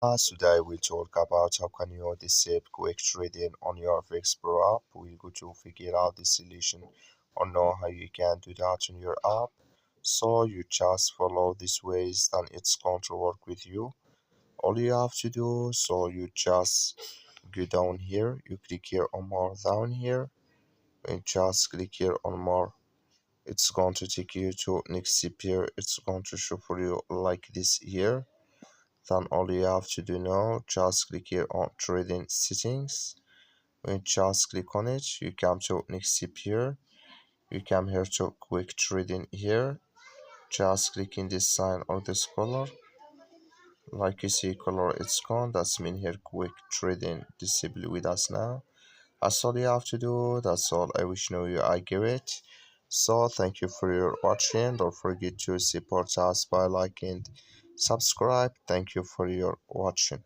Today we'll talk about how can you disable quick trading on your FxPro app. We're going to figure out the solution or know how you can do that on your app. So you just follow these ways and it's going to work with you. All you have to do, so you just go down here, you click here on more down here, and just click here on more. It's going to take you to next here. It's going to show for you like this here. Then all you have to do now, just click here on trading settings. When you just click on it, you come to next tip here. You come here to quick trading here. Just click in this sign or this color. Like you see color it's gone. That's mean here quick trading disable with us now. That's all you have to do. That's all I wish know you I give it. So thank you for your watching. Don't forget to support us by liking, subscribe. Thank you for your watching.